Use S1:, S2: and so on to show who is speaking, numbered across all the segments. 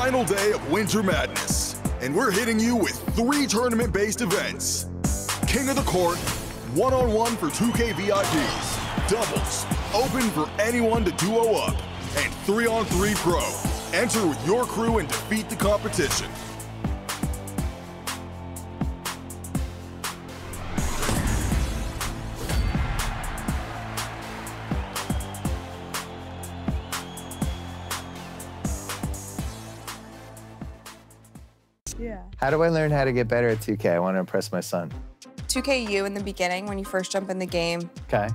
S1: final day of Winter Madness, and we're hitting you with 3 tournament-based events. King of the Court, one-on-one for 2K VIPs, doubles, open for anyone to duo up, and 3-on-3 pro. Enter with your crew and defeat the competition.
S2: Yeah.
S3: How do I learn how to get better at 2K? I want to impress my son.
S4: 2KU in the beginning when you first jump in the game.
S3: Okay.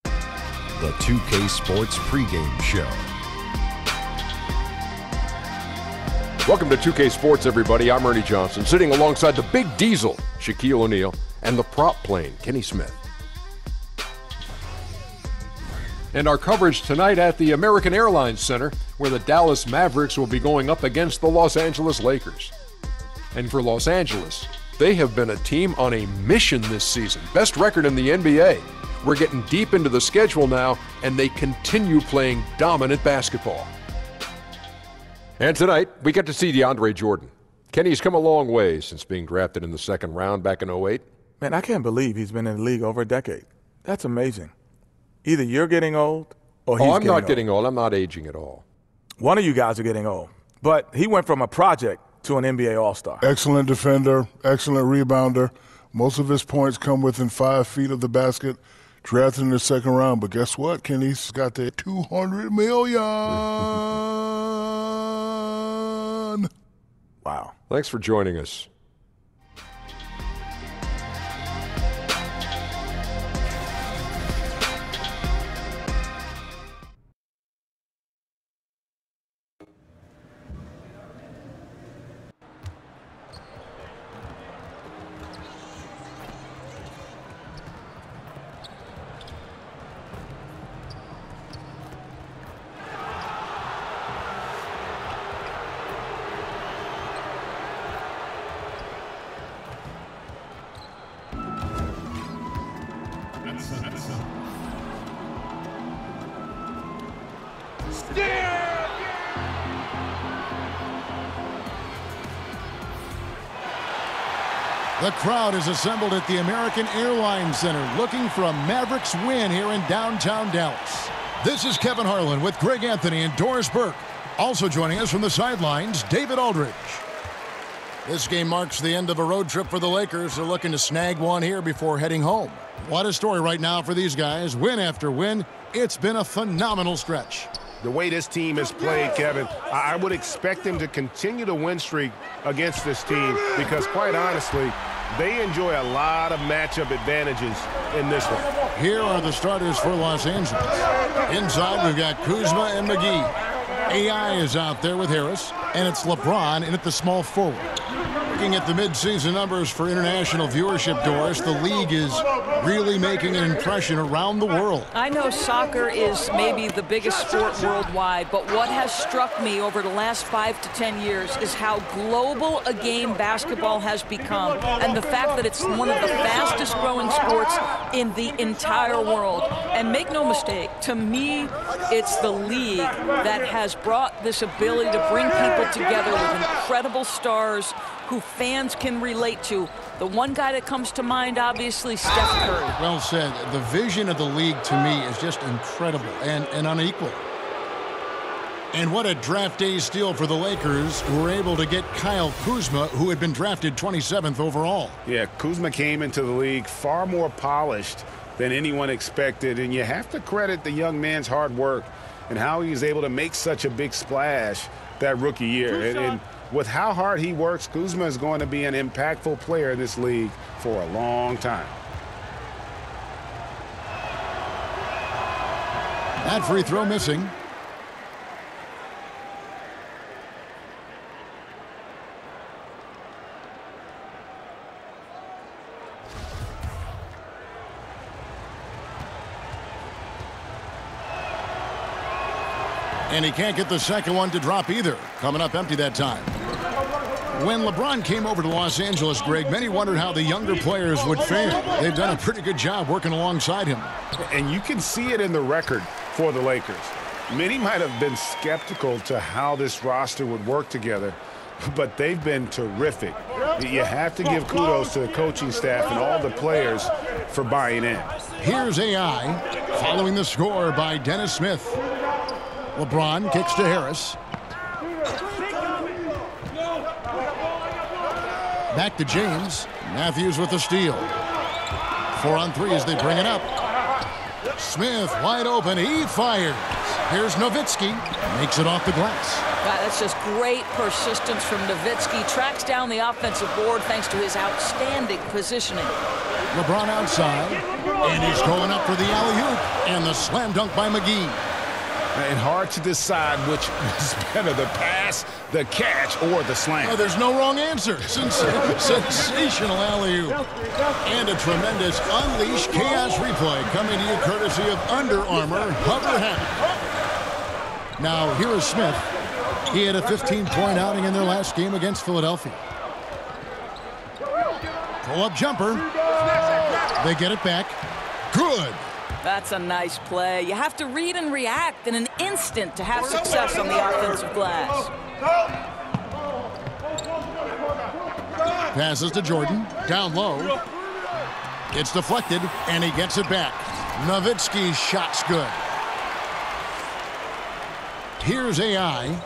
S5: The 2K Sports pregame show.
S6: Welcome to 2K Sports, everybody. I'm Ernie Johnson, sitting alongside the Big Diesel, Shaquille O'Neal, and the prop plane, Kenny Smith. And our coverage tonight at the American Airlines Center, where the Dallas Mavericks will be going up against the Los Angeles Lakers. And for Los Angeles, they have been a team on a mission this season. Best record in the NBA. We're getting deep into the schedule now, and they continue playing dominant basketball. And tonight, we get to see DeAndre Jordan. Kenny's come a long way since being drafted in the second round back in 2008.
S7: Man, I can't believe he's been in the league over a decade. That's amazing. Either you're getting old or he's getting old.
S6: I'm not getting old. I'm not aging at all.
S7: One of you guys are getting old. But he went from a project to an NBA All-Star.
S8: Excellent defender, excellent rebounder. Most of his points come within 5 feet of the basket. Drafted in the second round. But guess what? Kenny's got the $200 million.
S7: Wow.
S6: Thanks for joining us.
S9: The crowd is assembled at the American Airlines Center looking for a Mavericks win here in downtown Dallas. This is Kevin Harlan with Greg Anthony and Doris Burke. Also joining us from the sidelines, David Aldridge. This game marks the end of a road trip for the Lakers. They're looking to snag one here before heading home. What a story right now for these guys. Win after win. It's been a phenomenal stretch.
S10: The way this team has played, Kevin, I would expect them to continue the win streak against this team because, quite honestly, they enjoy a lot of matchup advantages in this one.
S9: Here are the starters for Los Angeles. Inside, we've got Kuzma and McGee. AI is out there with Harris, and it's LeBron in at the small forward. Looking at the midseason numbers for international viewership, Doris, the league is really making an impression around the world.
S11: I know soccer is maybe the biggest sport worldwide, but what has struck me over the last 5 to 10 years is how global a game basketball has become, and the fact that it's one of the fastest growing sports in the entire world. And make no mistake, to me, it's the league that has brought this ability to bring people together with incredible stars who fans can relate to. The one guy that comes to mind, obviously, Steph Curry.
S9: Well said. The vision of the league, to me, is just incredible and unequal. And what a draft day steal for the Lakers, who were able to get Kyle Kuzma, who had been drafted 27th overall.
S10: Yeah, Kuzma came into the league far more polished than anyone expected, and you have to credit the young man's hard work and how he was able to make such a big splash that rookie year. And with how hard he works, Kuzma is going to be an impactful player in this league for a long time.
S9: That free throw missing. And he can't get the second one to drop either. Coming up empty that time. When LeBron came over to Los Angeles, Greg, many wondered how the younger players would fare. They've done a pretty good job working alongside him.
S10: And you can see it in the record for the Lakers. Many might have been skeptical to how this roster would work together, but they've been terrific. You have to give kudos to the coaching staff and all the players for buying in.
S9: Here's AI following the score by Dennis Smith. LeBron kicks to Harris. Back to James. Matthews with the steal. 4 on 3 as they bring it up. Smith wide open. He fires. Here's Nowitzki. Makes it off the glass.
S11: God, that's just great persistence from Nowitzki. Tracks down the offensive board thanks to his outstanding positioning.
S9: LeBron outside. And he's going up for the alley-oop. And the slam dunk by McGee.
S10: And hard to decide which is better, the pass, the catch, or the slam.
S9: Oh, there's no wrong answer. Sensational alley-oop. And a tremendous Unleash Chaos replay coming to you courtesy of Under Armour Hover Hat. Now, here is Smith. He had a 15-point outing in their last game against Philadelphia. Pull-up jumper. They get it back. Good.
S11: That's a nice play. You have to read and react in an instant to have success on the offensive glass.
S9: Passes to Jordan. Down low. It's deflected, and he gets it back. Nowitzki's shot's good. Here's AI.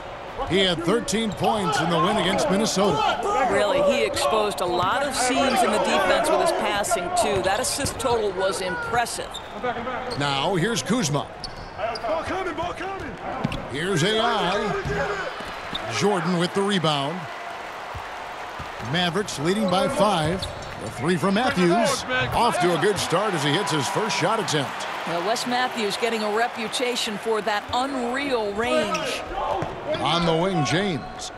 S9: He had 13 points in the win against Minnesota.
S11: Really, he exposed a lot of seams in the defense with his passing, too. That assist total was impressive.
S9: Now, here's Kuzma. Here's AI. Jordan with the rebound. Mavericks leading by 5. The 3 from Matthews. Off to a good start as he hits his first shot attempt.
S11: Well, Wes Matthews getting a reputation for that unreal range.
S9: On the wing, James.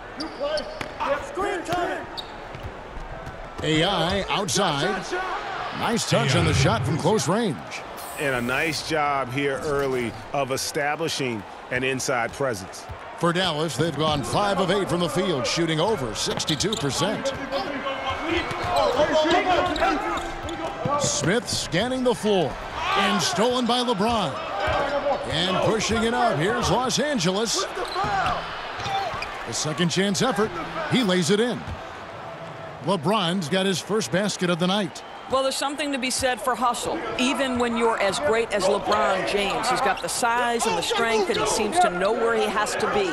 S9: AI outside. Nice touch on the shot from close range.
S10: And a nice job here early of establishing an inside presence.
S9: For Dallas, they've gone 5 of 8 from the field, shooting over 62%. Smith scanning the floor. And stolen by LeBron. And pushing it up. Here's Los Angeles. A second chance effort. He lays it in. LeBron's got his first basket of the night.
S11: Well, there's something to be said for hustle. Even when you're as great as LeBron James, he's got the size and the strength, and he seems to know where he has to be.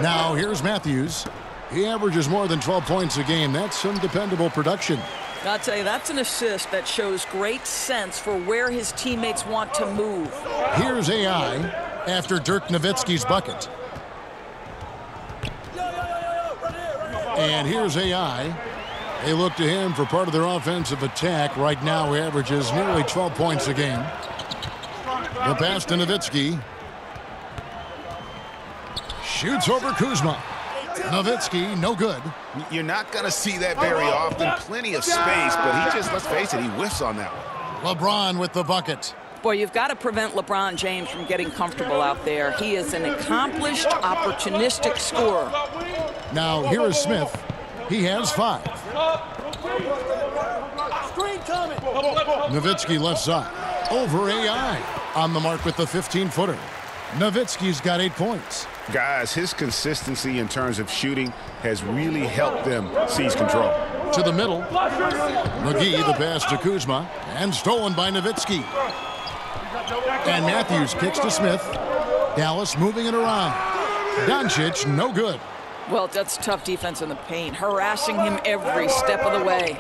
S9: Now, here's Matthews. He averages more than 12 points a game. That's some dependable production.
S11: I'll tell you, that's an assist that shows great sense for where his teammates want to move.
S9: Here's AI after Dirk Nowitzki's bucket. And here's AI. They look to him for part of their offensive attack. Right now, he averages nearly 12 points a game. The pass to Nowitzki. Shoots over Kuzma. Nowitzki, no good.
S10: You're not going to see that very often. Plenty of space, but he just, let's face it, he whiffs on that one.
S9: LeBron with the bucket.
S11: Boy, you've got to prevent LeBron James from getting comfortable out there. He is an accomplished, opportunistic scorer.
S9: Now, here is Smith. He has 5. Nowitzki left side. Over AI. On the mark with the 15-footer. Nowitzki's got 8 points.
S10: Guys, his consistency in terms of shooting has really helped them seize control.
S9: To the middle. McGee, the pass to Kuzma. And stolen by Nowitzki. And Matthews kicks to Smith. Dallas moving it around. Doncic, no good.
S11: Well, that's tough defense in the paint, harassing him every step of the way.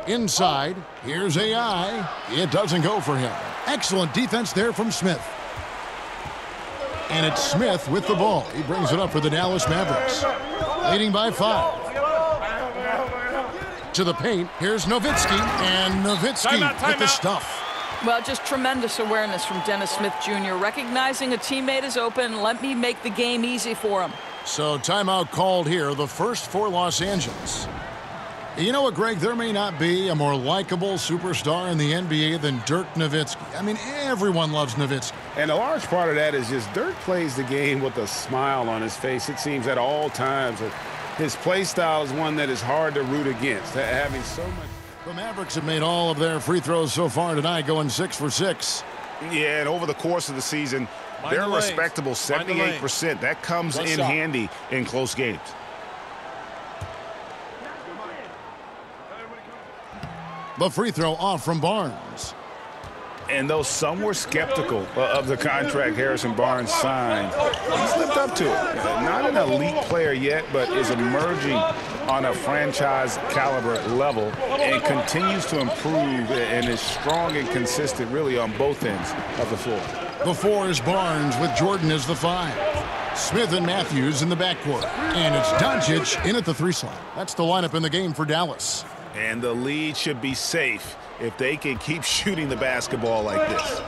S9: Inside, here's AI. It doesn't go for him. Excellent defense there from Smith. And it's Smith with the ball. He brings it up for the Dallas Mavericks. Leading by 5. To the paint, here's Nowitzki. And Nowitzki with the stuff.
S11: Well, just tremendous awareness from Dennis Smith Jr. Recognizing a teammate is open, let me make the game easy for him.
S9: So timeout called here, the first for Los Angeles. You know what, Greg? There may not be a more likable superstar in the NBA than Dirk Nowitzki. I mean, everyone loves Nowitzki.
S10: And a large part of that is just Dirk plays the game with a smile on his face, it seems, at all times. His play style is one that is hard to root against, having so much.
S9: The Mavericks have made all of their free throws so far tonight, going 6 for 6.
S10: Yeah, and over the course of the season, They're a respectable 78%. That comes in handy in close games.
S9: The free throw off from Barnes.
S10: And though some were skeptical of the contract Harrison Barnes signed, he's lived up to it. Not an elite player yet, but is emerging on a franchise caliber level and continues to improve and is strong and consistent really on both ends of the floor.
S9: The 4 is Barnes with Jordan as the 5. Smith and Matthews in the backcourt. And it's Doncic in at the 3 slot. That's the lineup in the game for Dallas.
S10: And the lead should be safe if they can keep shooting the basketball like this.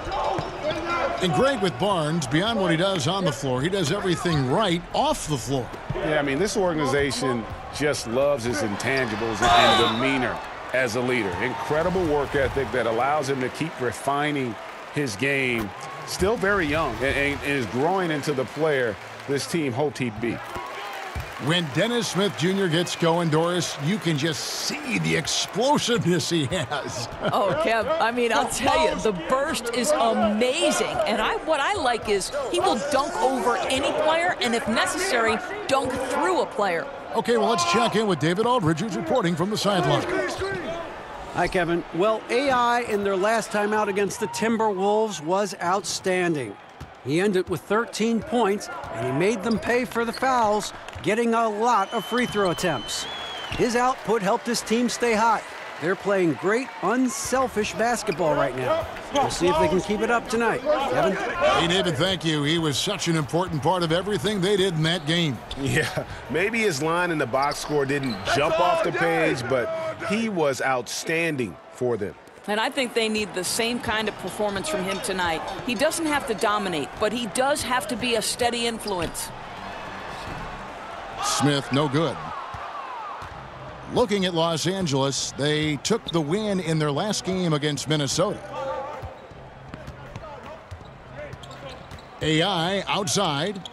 S9: And great with Barnes, beyond what he does on the floor, he does everything right off the floor.
S10: Yeah, I mean, this organization just loves his intangibles and demeanor as a leader. Incredible work ethic that allows him to keep refining his game. Still very young and is growing into the player this team hoped he'd be.
S9: When Dennis Smith Jr. gets going, Doris, you can just see the explosiveness he has.
S11: Oh, Kev, I mean, I'll tell you, the burst is amazing. And what I like is he will dunk over any player and, if necessary, dunk through a player.
S9: Okay, well, let's check in with David Aldridge, who's reporting from the sideline.
S12: Hi, Kevin. Well, AI in their last time out against the Timberwolves was outstanding. He ended with 13 points, and he made them pay for the fouls, getting a lot of free throw attempts. His output helped his team stay hot. They're playing great, unselfish basketball right now. We'll see if they can keep it up tonight. Kevin?
S9: Hey, David, thank you. He was such an important part of everything they did in that game.
S10: Yeah, maybe his line in the box score didn't jump off the page, but he was outstanding for them.
S11: And I think they need the same kind of performance from him tonight. He doesn't have to dominate, but he does have to be a steady influence.
S9: Smith, no good. Looking at Los Angeles, they took the win in their last game against Minnesota. AI outside.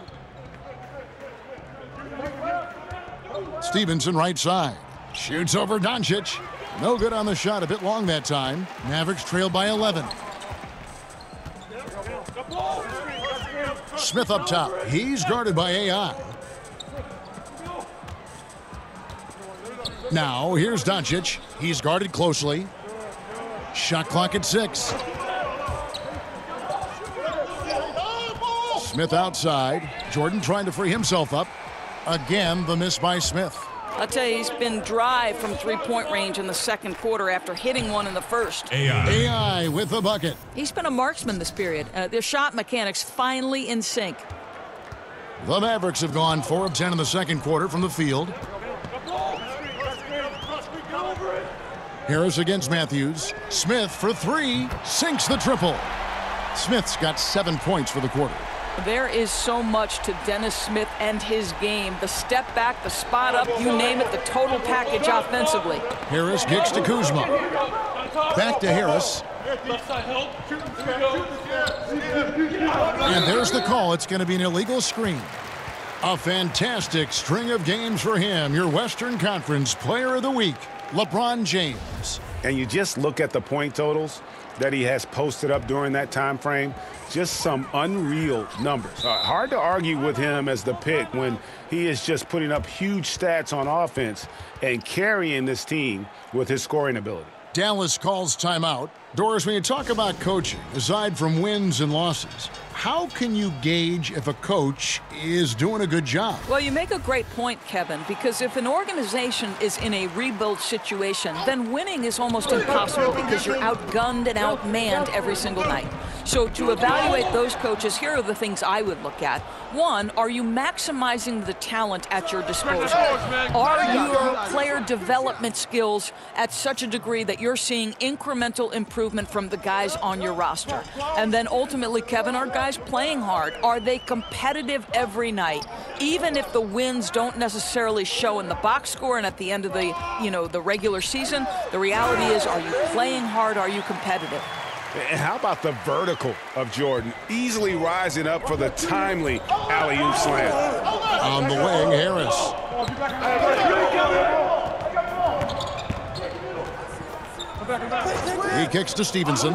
S9: Stevenson right side. Shoots over Doncic. No good on the shot, a bit long that time. Mavericks trail by 11. Smith up top. He's guarded by AI. Now, here's Doncic. He's guarded closely. Shot clock at 6. Smith outside. Jordan trying to free himself up. Again, the miss by Smith.
S11: I'll tell you, he's been dry from three-point range in the second quarter after hitting one in the first.
S9: AI with the bucket.
S11: He's been a marksman this period. Their shot mechanics finally in sync.
S9: The Mavericks have gone 4 of 10 in the second quarter from the field. Harris against Matthews. Smith for 3. Sinks the triple. Smith's got 7 points for the quarter.
S11: There is so much to Dennis Smith and his game. The step back, the spot up, you name it, the total package offensively.
S9: Harris kicks to Kuzma. Back to Harris. And there's the call. It's going to be an illegal screen. A fantastic string of games for him. Your Western Conference Player of the Week, LeBron James.
S10: And you just look at the point totals that he has posted up during that time frame. Just some unreal numbers. Hard to argue with him as the pick when he is just putting up huge stats on offense and carrying this team with his scoring ability.
S9: Dallas calls timeout. Doris, when you talk about coaching, aside from wins and losses, how can you gauge if a coach is doing a good job?
S11: Well, you make a great point, Kevin, because if an organization is in a rebuild situation, then winning is almost impossible because you're outgunned and outmanned every single night. So to evaluate those coaches, here are the things I would look at. One, are you maximizing the talent at your disposal? Are your player development skills at such a degree that you're seeing incremental improvement from the guys on your roster? And then ultimately, Kevin, are guys playing hard? Are they competitive every night? Even if the wins don't necessarily show in the box score and at the end of the, the regular season, the reality is, are you playing hard? Are you competitive?
S10: And how about the vertical of Jordan, easily rising up for the timely alley-oop slam.
S9: On the wing, Harris. He kicks to Stevenson.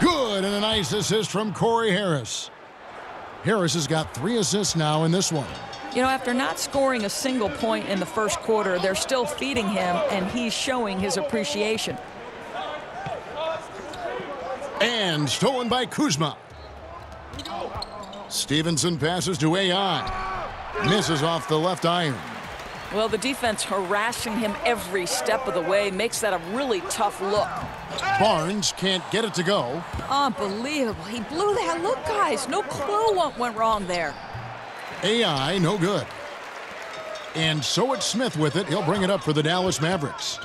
S9: Good, and a nice assist from Corey Harris. Harris has got 3 assists now in this one.
S11: You know, after not scoring a single point in the first quarter, they're still feeding him, and he's showing his appreciation.
S9: And stolen by Kuzma. Stevenson passes to AI. Misses off the left iron.
S11: Well, the defense harassing him every step of the way makes that a really tough look.
S9: Barnes can't get it to go.
S11: Unbelievable. He blew that look, guys. No clue what went wrong there.
S9: AI, no good. And so it's Smith with it. He'll bring it up for the Dallas Mavericks.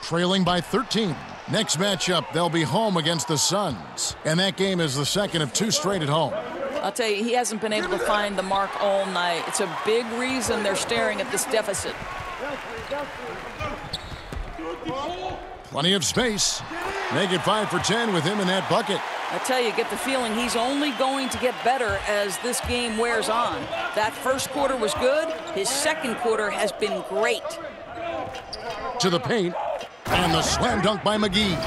S9: Trailing by 13. Next matchup, they'll be home against the Suns. And that game is the second of 2 straight at home.
S11: I'll tell you, he hasn't been able to find the mark all night. It's a big reason they're staring at this deficit.
S9: Plenty of space. Make it 5 for 10 with him in that bucket.
S11: I tell you, get the feeling he's only going to get better as this game wears on. That first quarter was good. His second quarter has been great.
S9: To the paint. And the slam dunk by McGee.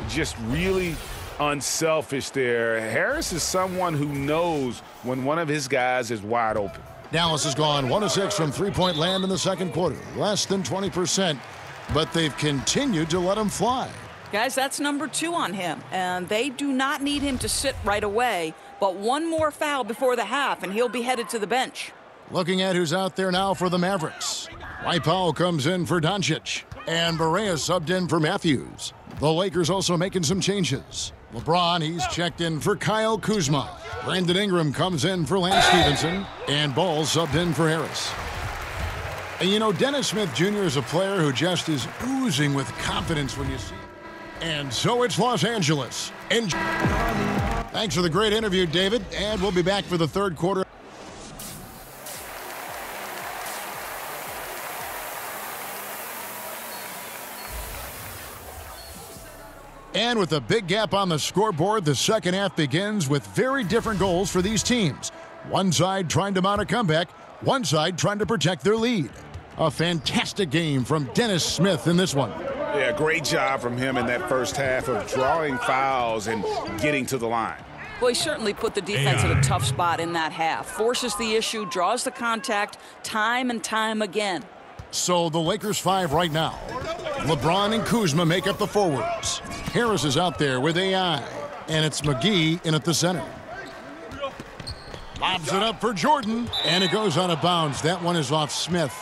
S10: Just really unselfish there. Harris is someone who knows when one of his guys is wide open.
S9: Dallas has gone 1 of 6 from three-point land in the second quarter. Less than 20%, but they've continued to let him fly.
S11: Guys, that's number 2 on him, and they do not need him to sit right away, but one more foul before the half, and he'll be headed to the bench.
S9: Looking at who's out there now for the Mavericks. Dwight Powell comes in for Doncic, and Barea subbed in for Matthews. The Lakers also making some changes. LeBron, he's checked in for Kyle Kuzma. Brandon Ingram comes in for Lance Stevenson, and Ball subbed in for Harris. And you know, Dennis Smith Jr. is a player who just is oozing with confidence when you see him. And so it's Los Angeles. Thanks for the great interview, David, and we'll be back for the third quarter. And with a big gap on the scoreboard, the second half begins with very different goals for these teams. One side trying to mount a comeback, one side trying to protect their lead. A fantastic game from Dennis Smith in this one.
S10: Yeah, great job from him in that first half of drawing fouls and getting to the line.
S11: Well, he certainly put the defense in a tough spot in that half. Forces the issue, draws the contact time and time again.
S9: So the Lakers 5 right now. LeBron and Kuzma make up the forwards. Harris is out there with AI. And it's McGee in at the center. Lobs it up for Jordan. And it goes out of bounds. That one is off Smith.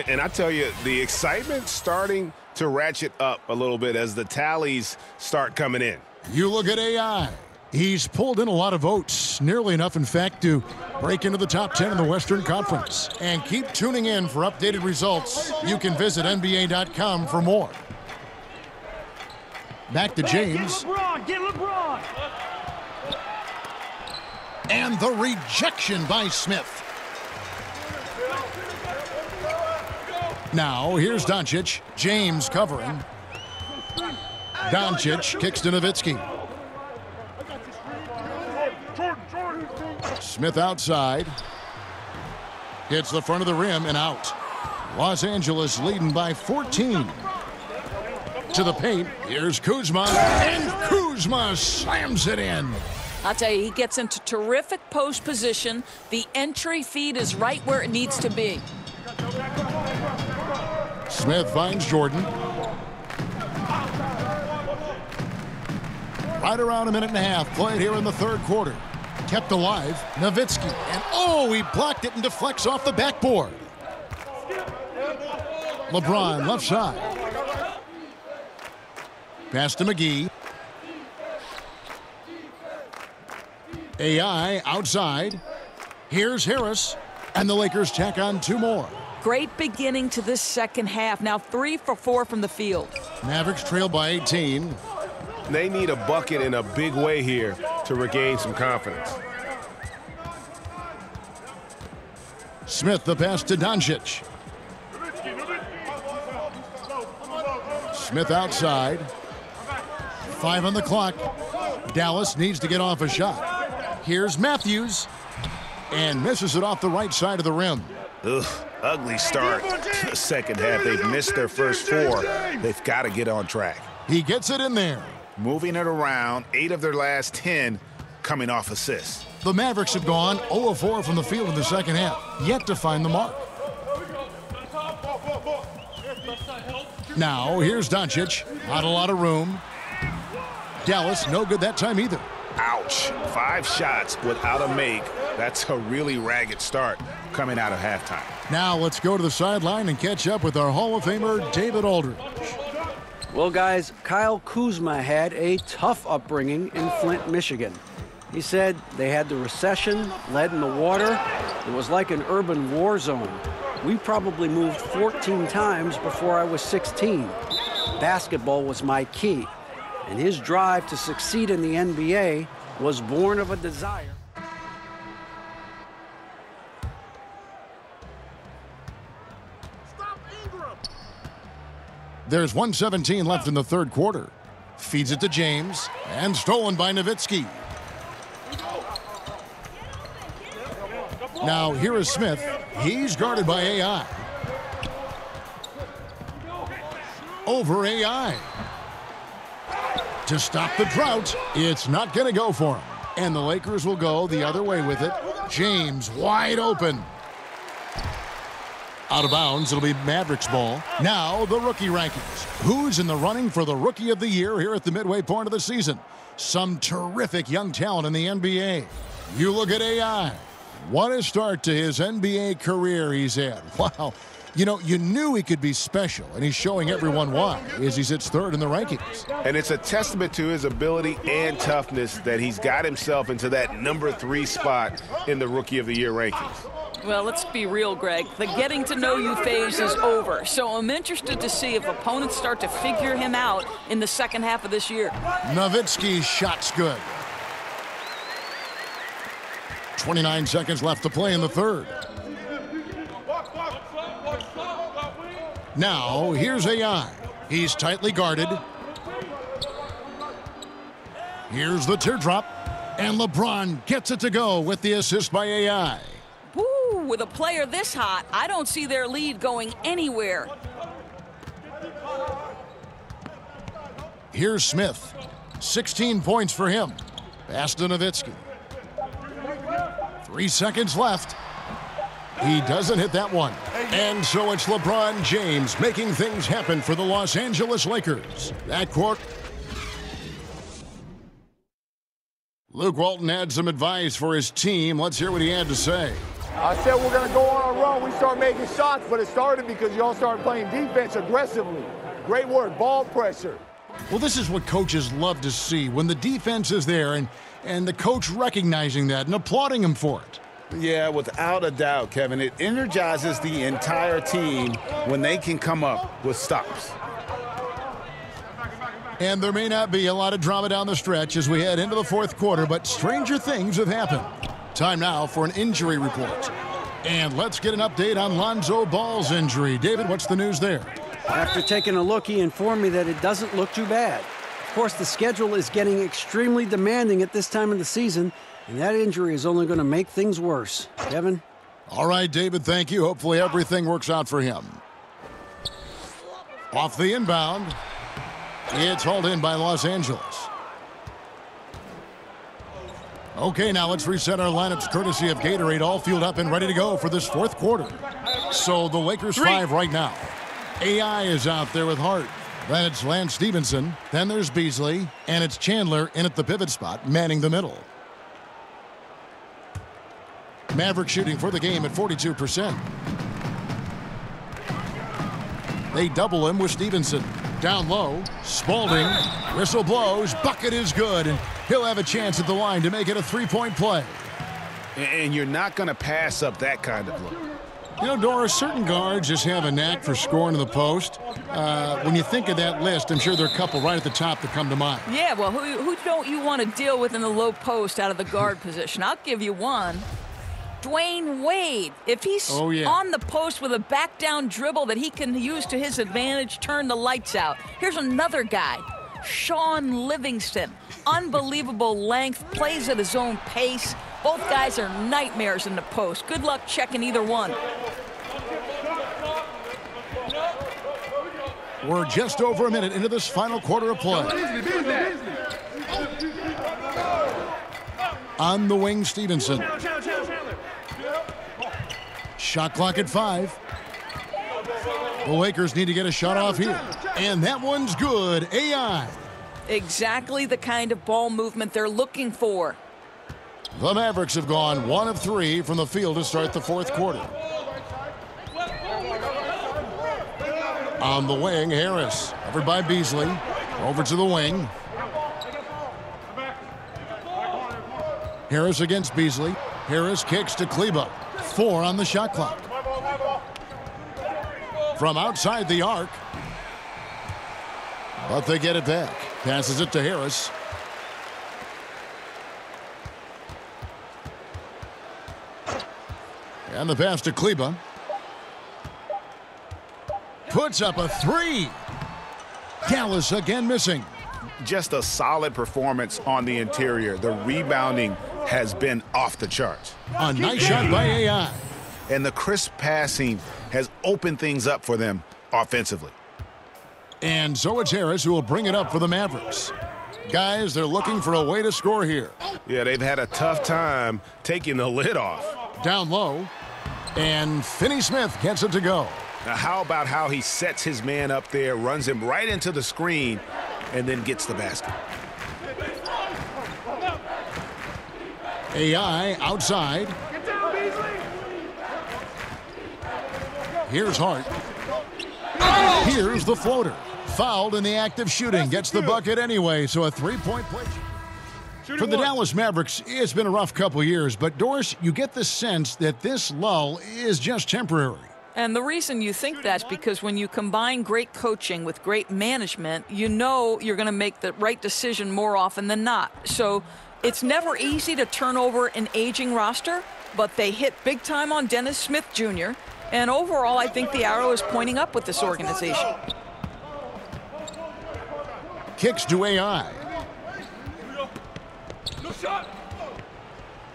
S10: And I tell you, the excitement starting to ratchet up a little bit as the tallies start coming in.
S9: You look at AI. He's pulled in a lot of votes, nearly enough, in fact, to break into the top 10 in the Western Conference. And keep tuning in for updated results. You can visit NBA.com for more. Back to James.
S13: Get LeBron.
S9: And the rejection by Smith. Now, here's Doncic. James covering. Doncic kicks to Nowitzki. Smith outside. Hits the front of the rim and out. Los Angeles leading by 14. To the paint. Here's Kuzma. And Kuzma slams it in.
S11: I'll tell you, he gets into terrific post position. The entry feed is right where it needs to be.
S9: Smith finds Jordan. Right around a minute and a half played here in the third quarter. Kept alive, Nowitzki. And oh, he blocked it and deflects off the backboard. LeBron left side. Pass to McGee. AI outside. Here's Harris. And the Lakers tack on 2 more.
S11: Great beginning to this second half. Now 3 for 4 from the field.
S9: Mavericks trail by 18.
S10: They need a bucket in a big way here to regain some confidence.
S9: Smith the pass to Doncic. Smith outside. 5 on the clock. Dallas needs to get off a shot. Here's Matthews. And misses it off the right side of the rim.
S10: Ugh, ugly start to the second half. They've missed their first 4. They've got to get on track.
S9: He gets it in there.
S10: Moving it around, 8 of their last 10 coming off assists.
S9: The Mavericks have gone 0 of 4 from the field in the second half, yet to find the mark. Now, here's Doncic. Not a lot of room. Dallas, no good that time either.
S10: Ouch. 5 shots without a make. That's a really ragged start coming out of halftime.
S9: Now, let's go to the sideline and catch up with our Hall of Famer, David Aldridge.
S12: Well, guys, Kyle Kuzma had a tough upbringing in Flint, Michigan. He said they had the recession, lead in the water. It was like an urban war zone. We probably moved 14 times before I was 16. Basketball was my key, and his drive to succeed in the NBA was born of a desire.
S9: There's 1:17 left in the third quarter. Feeds it to James, and stolen by Nowitzki. Now here is Smith. He's guarded by AI. Over AI. To stop the drought, it's not going to go for him. And the Lakers will go the other way with it. James wide open. Out of bounds, it'll be Mavericks ball. Now the rookie rankings. Who's in the running for the Rookie of the Year here at the midway point of the season? Some terrific young talent in the NBA. You look at AI. What a start to his NBA career he's had. Wow. You know, you knew he could be special, and he's showing everyone why as he sits third in the rankings.
S10: And it's a testament to his ability and toughness that he's got himself into that number 3 spot in the Rookie of the Year rankings.
S11: Well, let's be real, Greg. The getting to know you phase is over. So I'm interested to see if opponents start to figure him out in the second half of this year.
S9: Nowitzki's shot's good. 29 seconds left to play in the third. Now, here's AI. He's tightly guarded. Here's the teardrop. And LeBron gets it to go with the assist by AI.
S11: Woo, with a player this hot, I don't see their lead going anywhere.
S9: Here's Smith. 16 points for him. Pass to Nowitzki. 3 seconds left. He doesn't hit that one. And so it's LeBron James making things happen for the Los Angeles Lakers. That court. Luke Walton had some advice for his team. Let's hear what he had to say.
S13: I said we're going to go on a run. We start making shots, but it started because y'all started playing defense aggressively. Great work, ball pressure.
S9: Well, this is what coaches love to see, when the defense is there and the coach recognizing that and applauding him for it.
S10: Yeah, without a doubt, Kevin. It energizes the entire team when they can come up with stops.
S9: And there may not be a lot of drama down the stretch as we head into the fourth quarter, but stranger things have happened. Time now for an injury report. And let's get an update on Lonzo Ball's injury. David, what's the news there?
S12: After taking a look, he informed me that it doesn't look too bad. Of course, the schedule is getting extremely demanding at this time of the season, and that injury is only going to make things worse. Kevin?
S9: All right, David, thank you. Hopefully everything works out for him. Off the inbound. It's hauled in by Los Angeles. Okay, now let's reset our lineups courtesy of Gatorade, all fueled up and ready to go for this fourth quarter. So the Lakers 5 right now. AI is out there with Hart. Then it's Lance Stevenson. Then there's Beasley. And it's Chandler in at the pivot spot, manning the middle. Maverick shooting for the game at 42%. They double him with Stevenson. Down low, Spalding, whistle blows, bucket is good, and he'll have a chance at the line to make it a three-point play.
S10: And you're not going to pass up that kind of look.
S9: You know, Doris, certain guards just have a knack for scoring to the post. When you think of that list, I'm sure there are a couple right at the top that come to mind.
S11: Yeah, well, who don't you want to deal with in the low post out of the guard position? I'll give you one. Dwayne Wade. If he's on the post with a back-down dribble that he can use to his advantage, turn the lights out. Here's another guy, Sean Livingston. Unbelievable length, plays at his own pace. Both guys are nightmares in the post. Good luck checking either one.
S9: We're just over a minute into this final quarter of play. On the wing, Stevenson. Shot clock at 5. The Lakers need to get a shot off here. And that one's good. AI.
S11: Exactly the kind of ball movement they're looking for.
S9: The Mavericks have gone 1 of 3 from the field to start the fourth quarter. On the wing, Harris. Covered by Beasley. Over to the wing. Harris against Beasley. Harris kicks to Kleba. 4 on the shot clock. From outside the arc. But they get it back. Passes it to Harris. And the pass to Kleba. Puts up a 3. Dallas again missing.
S10: Just a solid performance on the interior. The rebounding has been off the charts.
S9: A nice shot by AI.
S10: And the crisp passing has opened things up for them offensively.
S9: And so it's Harris who will bring it up for the Mavericks. Guys, they're looking for a way to score here.
S10: Yeah, they've had a tough time taking the lid off.
S9: Down low. And Finney Smith gets it to go.
S10: Now, how about how he sets his man up there, runs him right into the screen, and then gets the basket.
S9: AI outside. Here's Hart. Here's the floater. Fouled in the act of shooting. Gets the bucket anyway, so a 3-point play. For the Dallas Mavericks, it's been a rough couple years, but Doris, you get the sense that this lull is just temporary.
S11: And the reason you think that's because when you combine great coaching with great management, you know you're going to make the right decision more often than not. So it's never easy to turn over an aging roster, but they hit big time on Dennis Smith Jr., and overall, I think the arrow is pointing up with this organization.
S9: Kicks to AI.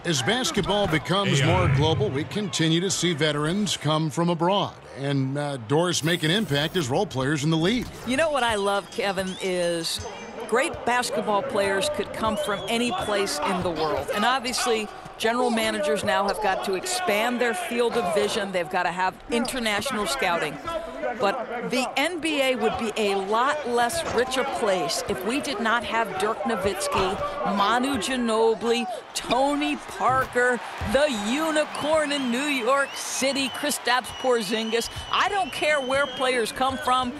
S9: As basketball becomes more global, we continue to see veterans come from abroad and Doris make an impact as role players in the league.
S11: You know what I love, Kevin, is great basketball players could come from any place in the world. And obviously, general managers now have got to expand their field of vision. They've got to have international scouting. But the NBA would be a lot less rich a place if we did not have Dirk Nowitzki, Manu Ginobili, Tony Parker, the unicorn in New York City, Kristaps Porzingis. I don't care where players come from.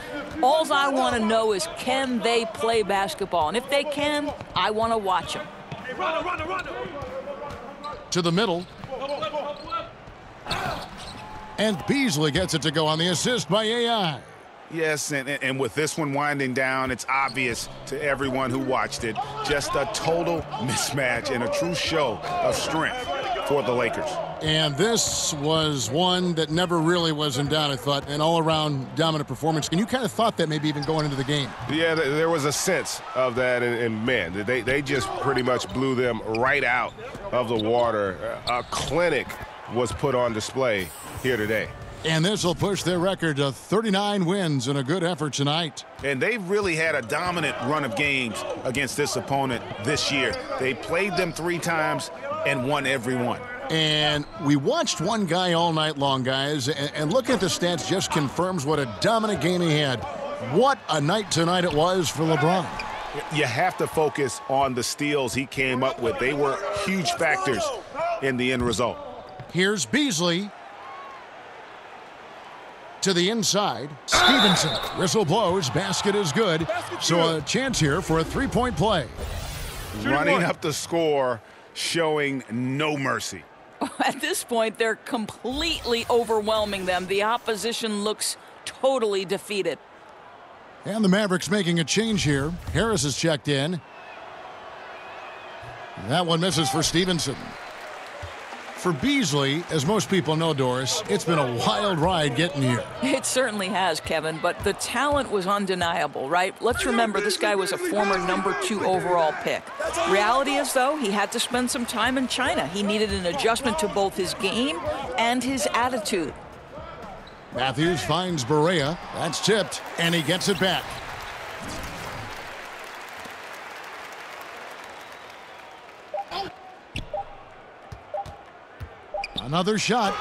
S11: All I want to know is, can they play basketball? And if they can, I want to watch them.
S9: To the middle. And Beasley gets it to go on the assist by AI.
S10: Yes, and with this one winding down, it's obvious to everyone who watched it. Just a total mismatch and a true show of strength for the Lakers.
S9: And this was one that never really was in doubt, I thought, an all-around dominant performance. And you kind of thought that maybe even going into the game.
S10: Yeah, there was a sense of that, and man, they just pretty much blew them right out of the water. A clinic was put on display here today.
S9: And this will push their record to 39 wins in a good effort tonight.
S10: And they've really had a dominant run of games against this opponent this year. They played them 3 times and won every one.
S9: And we watched one guy all night long, guys, and looking at the stats just confirms what a dominant game he had. What a night tonight it was for LeBron.
S10: You have to focus on the steals he came up with. They were huge factors in the end result.
S9: Here's Beasley. To the inside, Stevenson. Whistle blows, basket is good. So a chance here for a 3-point play.
S10: Running up the score, showing no mercy.
S11: At this point, they're completely overwhelming them. The opposition looks totally defeated.
S9: And the Mavericks making a change here. Harris is checked in. That one misses for Stevenson. For Beasley, as most people know, Doris, it's been a wild ride getting here.
S11: It certainly has, Kevin, but the talent was undeniable, right? Let's remember this guy was a former #2 overall pick. Reality is, though, he had to spend some time in China. He needed an adjustment to both his game and his attitude.
S9: Matthews finds Barea. That's tipped, and he gets it back. Another shot.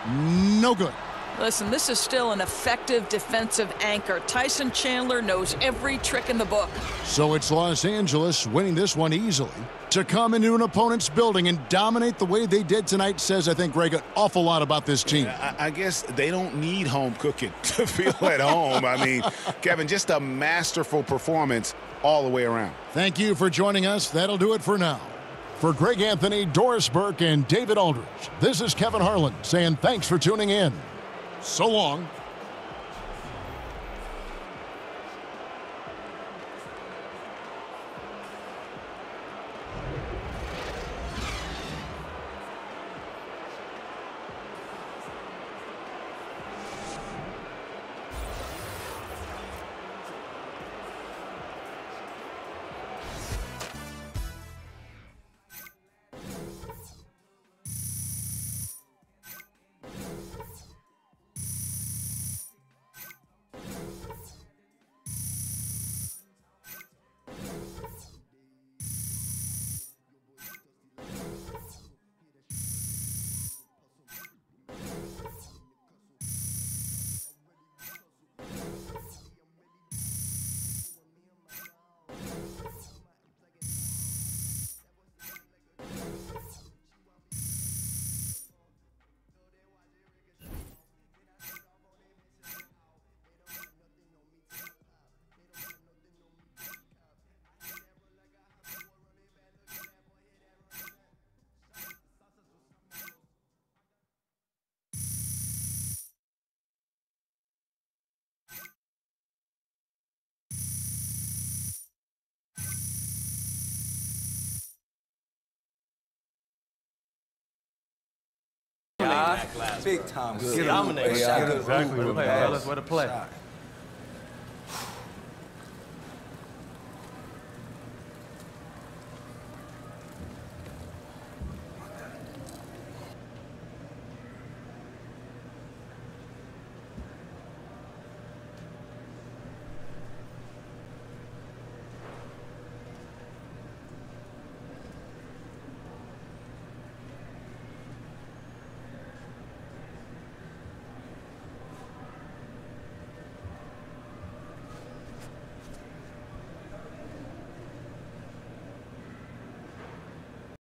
S9: No good.
S11: Listen, this is still an effective defensive anchor. Tyson Chandler knows every trick in the book.
S9: So it's Los Angeles winning this one easily. To come into an opponent's building and dominate the way they did tonight says, I think, Greg, an awful lot about this team.
S10: I guess they don't need home cooking to feel at home. I mean, Kevin, just a masterful performance all the way around.
S9: Thank you for joining us. That'll do it for now. For Greg Anthony, Doris Burke, and David Aldridge, this is Kevin Harlan saying thanks for tuning in. So long.
S14: Big time.
S15: Dominate.
S14: Exactly.
S15: Where to play.